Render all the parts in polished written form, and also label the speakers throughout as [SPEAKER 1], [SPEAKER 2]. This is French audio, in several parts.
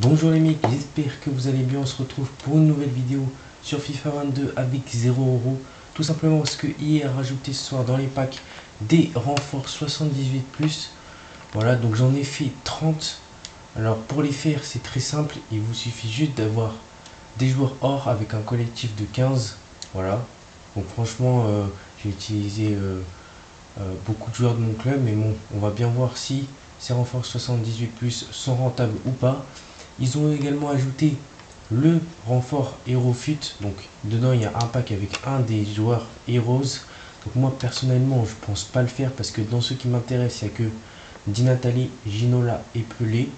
[SPEAKER 1] Bonjour les mecs, j'espère que vous allez bien. On se retrouve pour une nouvelle vidéo sur FIFA 22 avec 0€. Tout simplement parce que hier rajouté ce soir dans les packs des renforts 78+. Voilà, donc j'en ai fait 30. Alors pour les faire c'est très simple, il vous suffit juste d'avoir des joueurs or avec un collectif de 15. Voilà, donc franchement j'ai utilisé beaucoup de joueurs de mon club, mais bon, on va bien voir si ces renforts 78+ sont rentables ou pas. Ils ont également ajouté le renfort HeroFut. Donc dedans il y a un pack avec un des joueurs Heroes. Donc moi personnellement je pense pas le faire parce que dans ceux qui m'intéressent il n'y a que Di Natale, Ginola et Pelé.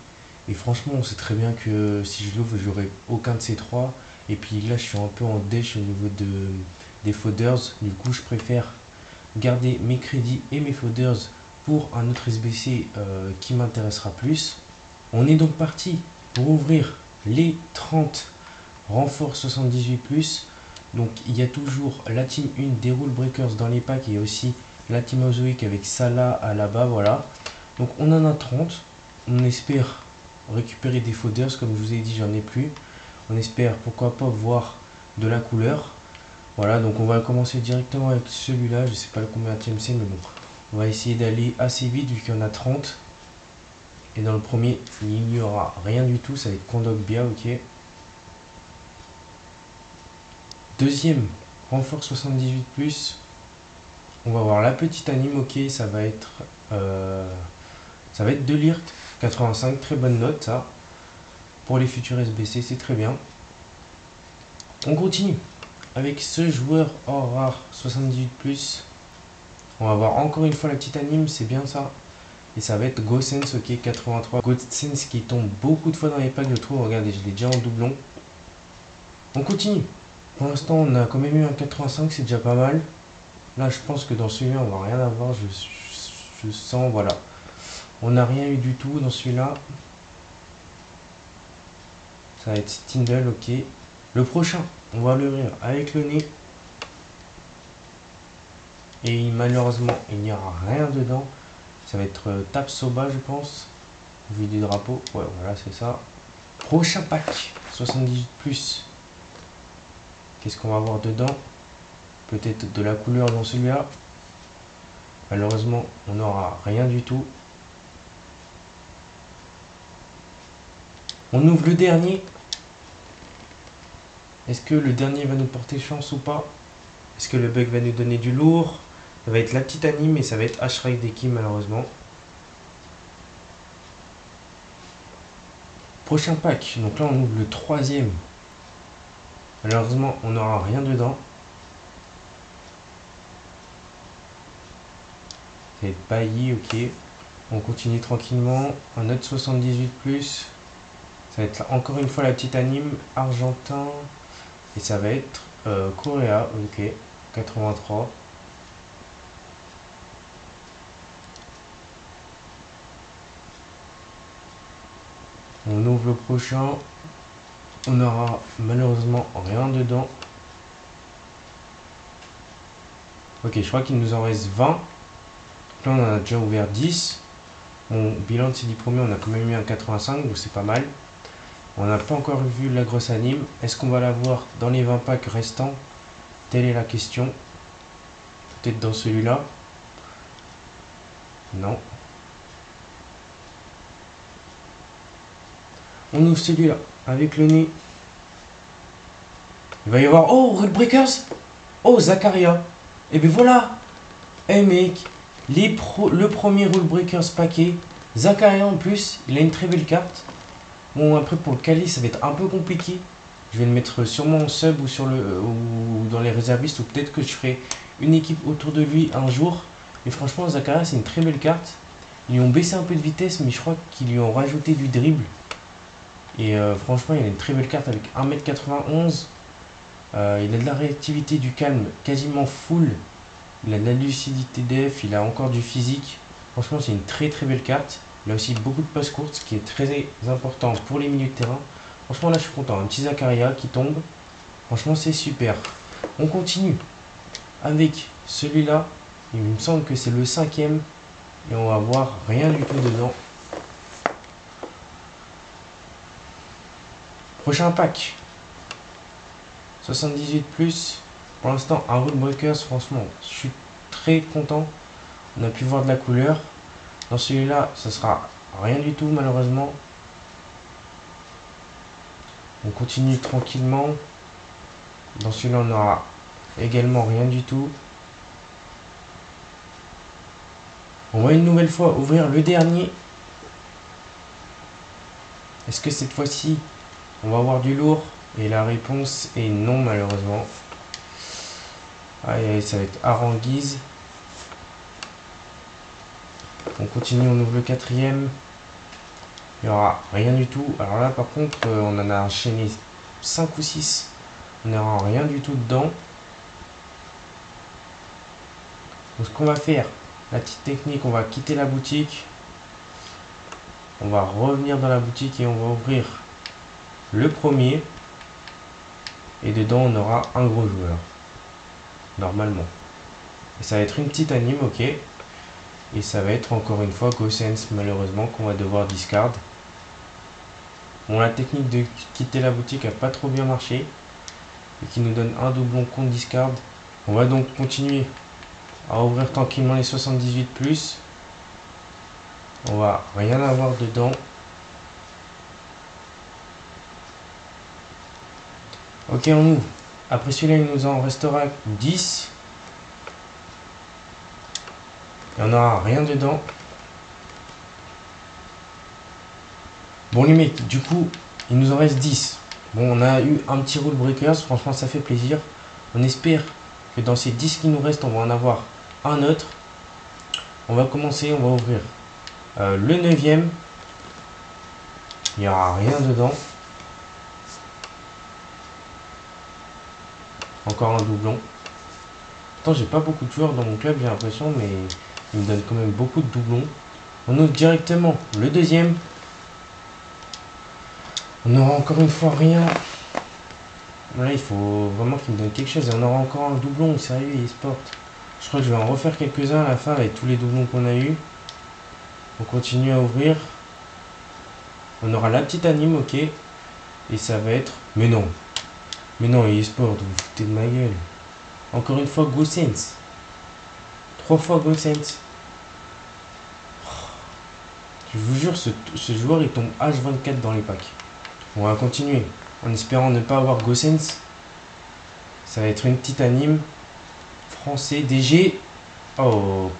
[SPEAKER 1] Et franchement on sait très bien que si je l'ouvre j'aurai aucun de ces trois. Et puis là je suis un peu en dèche au niveau des fodders. Du coup je préfère garder mes crédits et mes fodders pour un autre SBC qui m'intéressera plus. On est donc parti pour ouvrir les 30 renforts 78+. Donc il y a toujours la team 1 des Rule Breakers dans les packs et aussi la team Ozoic avec Salah à là-bas, voilà. Donc on en a 30. On espère récupérer des fodders, comme je vous ai dit j'en ai plus. On espère pourquoi pas voir de la couleur. Voilà, donc on va commencer directement avec celui-là. Je sais pas le combienième c'est, mais bon. On va essayer d'aller assez vite vu qu'il y en a 30. Et dans le premier, il n'y aura rien du tout, ça va être Kondogbia, ok. Deuxième, renfort 78+. On va voir la petite anime, ok, ça va être De Ligt, 85, très bonne note ça. Pour les futurs SBC, c'est très bien. On continue avec ce joueur hors rare 78+. On va voir encore une fois la petite anime, c'est bien ça. Et ça va être Gosens, ok, 83. Gosens qui tombe beaucoup de fois dans les packs, je trouve. Regardez, je l'ai déjà en doublon. On continue. Pour l'instant, on a quand même eu un 85, c'est déjà pas mal. Là, je pense que dans celui-là, on va rien avoir. Je sens, voilà. On n'a rien eu du tout dans celui-là. Ça va être Stindl, ok. Le prochain, on va l'ouvrir avec le nez. Et malheureusement, il n'y aura rien dedans. Ça va être Tapsoba, je pense. Vu du drapeau. Ouais, voilà, c'est ça. Prochain pack, 78+. Qu'est-ce qu'on va avoir dedans? Peut-être de la couleur dans celui-là. Malheureusement, on n'aura rien du tout. On ouvre le dernier. Est-ce que le dernier va nous porter chance ou pas? Est-ce que le bug va nous donner du lourd? Ça va être la petite anime et ça va être Ashraf Deki malheureusement. Prochain pack. Donc là, on ouvre le troisième. Malheureusement, on n'aura rien dedans. Ça va être Bailly, ok. On continue tranquillement. Un autre 78+. Ça va être encore une fois la petite anime argentin. Et ça va être Correa, ok. 83. On ouvre le prochain. On n'aura malheureusement rien dedans. Ok, je crois qu'il nous en reste 20. Là, on en a déjà ouvert 10. Mon bilan de ces 10 premiers, on a quand même eu un 85, donc c'est pas mal. On n'a pas encore vu la grosse anime. Est-ce qu'on va la voir dans les 20 packs restants? Telle est la question. Peut-être dans celui-là. Non. On ouvre celui-là avec le nez. Il va y avoir... Oh, Rule Breakers. Oh, Zakaria. Et ben voilà. Eh mec, le premier Rule Breakers paquet. Zakaria en plus, il a une très belle carte. Bon, après pour le Kali, ça va être un peu compliqué. Je vais le mettre sûrement en sub ou, ou dans les réservistes. Ou peut-être que je ferai une équipe autour de lui un jour. Mais franchement, Zakaria, c'est une très belle carte. Ils lui ont baissé un peu de vitesse, mais je crois qu'ils lui ont rajouté du dribble. Et franchement, il a une très belle carte avec 1m91. Il a de la réactivité, du calme quasiment full. Il a de la lucidité def, il a encore du physique. Franchement, c'est une très très belle carte. Il a aussi beaucoup de passes courtes, ce qui est très important pour les milieux de terrain. Franchement, là, je suis content. Un petit Zakaria qui tombe. Franchement, c'est super. On continue avec celui-là. Il me semble que c'est le 5e. Et on va voir rien du tout dedans. Prochain pack. 78 plus. Pour l'instant, un Rule Breakers, franchement, je suis très content. On a pu voir de la couleur. Dans celui-là, ça sera rien du tout, malheureusement. On continue tranquillement. Dans celui-là, on n'aura également rien du tout. On va une nouvelle fois ouvrir le dernier. Est-ce que cette fois-ci, on va avoir du lourd? Et la réponse est non, malheureusement. Allez, ça va être Aranguise. On continue, on ouvre le quatrième. Il n'y aura rien du tout. Alors là, par contre, on en a enchaîné 5 ou 6. On n'aura rien du tout dedans. Donc, ce qu'on va faire, la petite technique, on va quitter la boutique. On va revenir dans la boutique et on va ouvrir le premier. Et dedans, on aura un gros joueur. Normalement. Et ça va être une petite anime, ok. Et ça va être encore une fois GoSense, malheureusement, qu'on va devoir discard. Bon, la technique de quitter la boutique n'a pas trop bien marché. Et qui nous donne un doublon contre discard. On va donc continuer à ouvrir tranquillement les 78 plus. On va rien avoir dedans. Ok, on ouvre. Après celui-là, il nous en restera 10. Il n'y en aura rien dedans. Bon les mecs, du coup, il nous en reste 10. Bon, on a eu un petit Rule Breakers, franchement ça fait plaisir. On espère que dans ces 10 qui nous restent, on va en avoir un autre. On va commencer, on va ouvrir le 9e. Il n'y aura rien dedans. Encore un doublon. Pourtant, j'ai pas beaucoup de joueurs dans mon club, j'ai l'impression, mais il me donne quand même beaucoup de doublons. On ouvre directement le deuxième. On n'aura encore une fois rien. Là, il faut vraiment qu'il me donne quelque chose. Et on aura encore un doublon, sérieux, eSport. Je crois que je vais en refaire quelques-uns à la fin avec tous les doublons qu'on a eu. On continue à ouvrir. On aura la petite anime, ok. Et ça va être... Mais non, eSport, vous vous foutez de ma gueule. Encore une fois, GoSense. 3 fois GoSense. Je vous jure, ce joueur, il tombe H24 dans les packs. On va continuer. En espérant ne pas avoir GoSense. Ça va être une petite anime. Français, DG. Oh.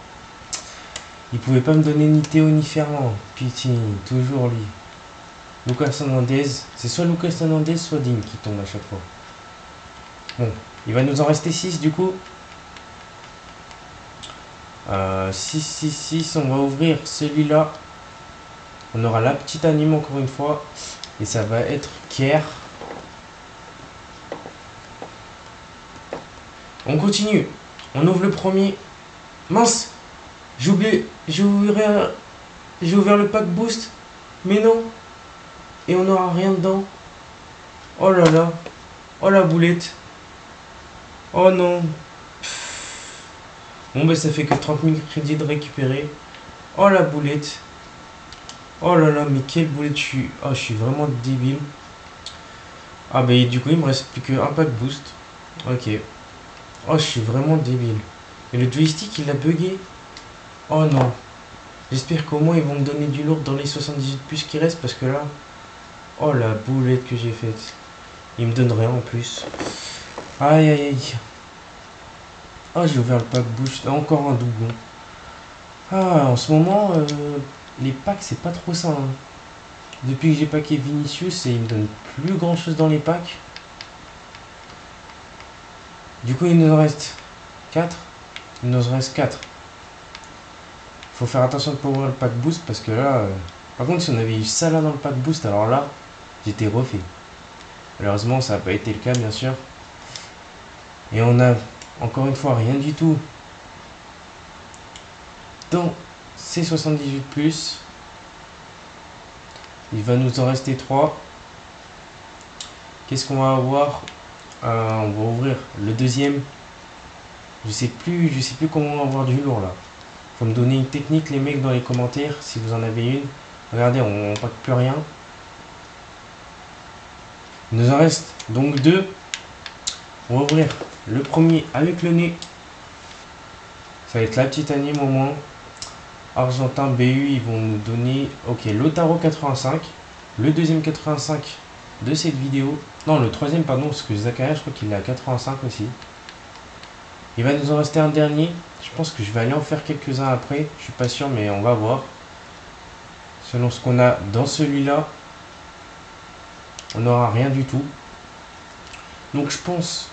[SPEAKER 1] Il pouvait pas me donner ni Théo ni Ferland. Putain, toujours lui. Lucas Hernandez. C'est soit Lucas Hernandez, soit Digne qui tombe à chaque fois. Bon. Il va nous en rester 6 du coup. 6. On va ouvrir celui-là. On aura la petite anime encore une fois. Et ça va être Kier. On continue. On ouvre le premier. Mince. J'ai oublié. J'ai ouvert le pack boost. Mais non. Et on n'aura rien dedans. Oh là là. Oh la boulette. Oh non. Bon ben ça fait que 30 000 crédits de récupérer. Oh la boulette. Oh là là, mais quelle boulette je suis. Oh, je suis vraiment débile. Ah ben du coup il me reste plus qu'un pack boost. Ok. Oh, je suis vraiment débile. Et le joystick il a bugué. Oh non. J'espère qu'au moins ils vont me donner du lourd dans les 78 plus qui restent parce que là. Oh la boulette que j'ai faite. Il me donne rien en plus. Aïe aïe aïe. Ah, j'ai ouvert le pack boost. Encore un doublon. Ah, en ce moment, les packs, c'est pas trop ça. Hein. Depuis que j'ai packé Vinicius, il me donne plus grand chose dans les packs. Du coup, il nous en reste 4. Il nous en reste 4. Faut faire attention de ne pas ouvrir le pack boost parce que là... Par contre, si on avait eu ça là dans le pack boost, alors là, j'étais refait. Malheureusement, ça n'a pas été le cas, bien sûr. Et on a, encore une fois, rien du tout dans ces 78 plus. Il va nous en rester 3. Qu'est-ce qu'on va avoir? On va ouvrir le deuxième. Je sais plus comment on va avoir du lourd là. Faut me donner une technique les mecs dans les commentaires si vous en avez une. Regardez, on pack plus rien. Il nous en reste donc deux. On va ouvrir le premier avec le nez. Ça va être la petite anime au moins. Argentin BU, ils vont nous donner, ok, Lautaro 85. Le deuxième 85 de cette vidéo. Non, le troisième, pardon, parce que Zakaria, je crois qu'il est à 85 aussi. Il va nous en rester un dernier. Je pense que je vais aller en faire quelques-uns après. Je suis pas sûr, mais on va voir. Selon ce qu'on a dans celui-là, on n'aura rien du tout. Donc je pense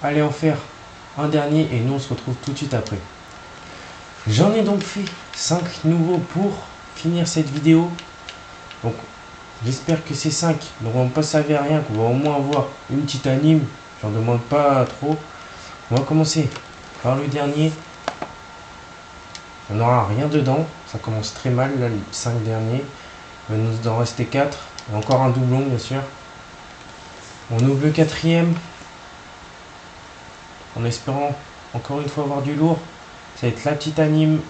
[SPEAKER 1] aller en faire un dernier et nous on se retrouve tout de suite après. J'en ai donc fait 5 nouveaux pour finir cette vidéo. Donc j'espère que ces 5 ne vont pas servir à rien, qu'on va au moins avoir une petite anime. J'en demande pas trop. On va commencer par le dernier. On n'aura rien dedans. Ça commence très mal là, les 5 derniers. Il va nous en rester 4. Et encore un doublon bien sûr. On ouvre le quatrième. En espérant encore une fois avoir du lourd. Ça va être la petite anime.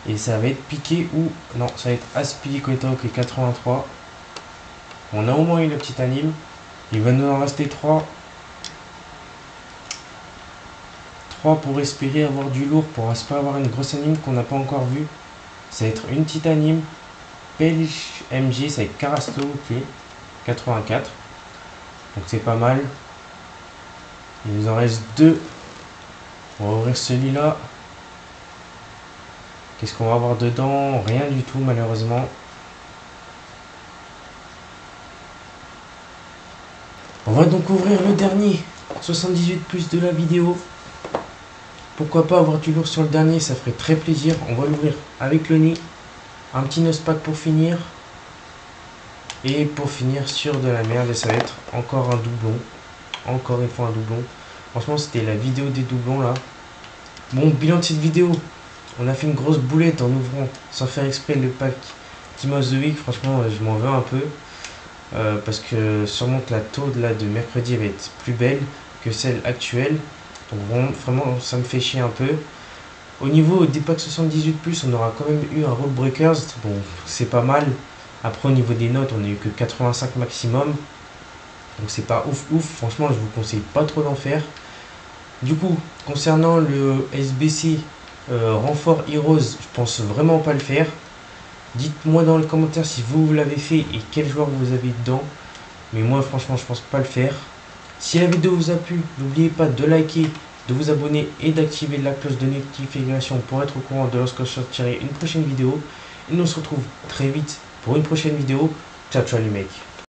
[SPEAKER 1] Et ça va être piqué ou... Non, ça va être Aspilicueta qui est 83. On a au moins eu la petite anime. Il va nous en rester 3. 3 pour espérer avoir du lourd, pour espérer avoir une grosse anime qu'on n'a pas encore vue. Ça va être une petite anime. Pelch MG, ça va être Carasto, ok. 84. Donc c'est pas mal. Il nous en reste 2. On va ouvrir celui-là. Qu'est-ce qu'on va avoir dedans? Rien du tout malheureusement. On va donc ouvrir le dernier 78 plus de la vidéo. Pourquoi pas avoir du lourd sur le dernier, ça ferait très plaisir. On va l'ouvrir avec le nez. Un petit nose pack pour finir. Et pour finir sur de la merde, et ça va être encore un doublon. Encore une fois un doublon. Franchement c'était la vidéo des doublons là. Bon, bilan de cette vidéo. On a fait une grosse boulette en ouvrant sans faire exprès le pack Team of the Week. Franchement je m'en veux un peu. Parce que sûrement que la taude là de mercredi va être plus belle que celle actuelle. Donc vraiment ça me fait chier un peu. Au niveau des packs 78+, on aura quand même eu un Road Breakers. Bon, c'est pas mal. Après au niveau des notes, on a eu que 85 maximum. Donc c'est pas ouf ouf. Franchement, je vous conseille pas trop d'en faire. Du coup, concernant le SBC renfort Heroes, je pense vraiment pas le faire. Dites-moi dans les commentaires si vous l'avez fait et quel joueur vous avez dedans. Mais moi franchement je pense pas le faire. Si la vidéo vous a plu, n'oubliez pas de liker, de vous abonner et d'activer la cloche de notification pour être au courant de lorsque je sortirai une prochaine vidéo. Et nous on se retrouve très vite pour une prochaine vidéo. Ciao ciao les mecs.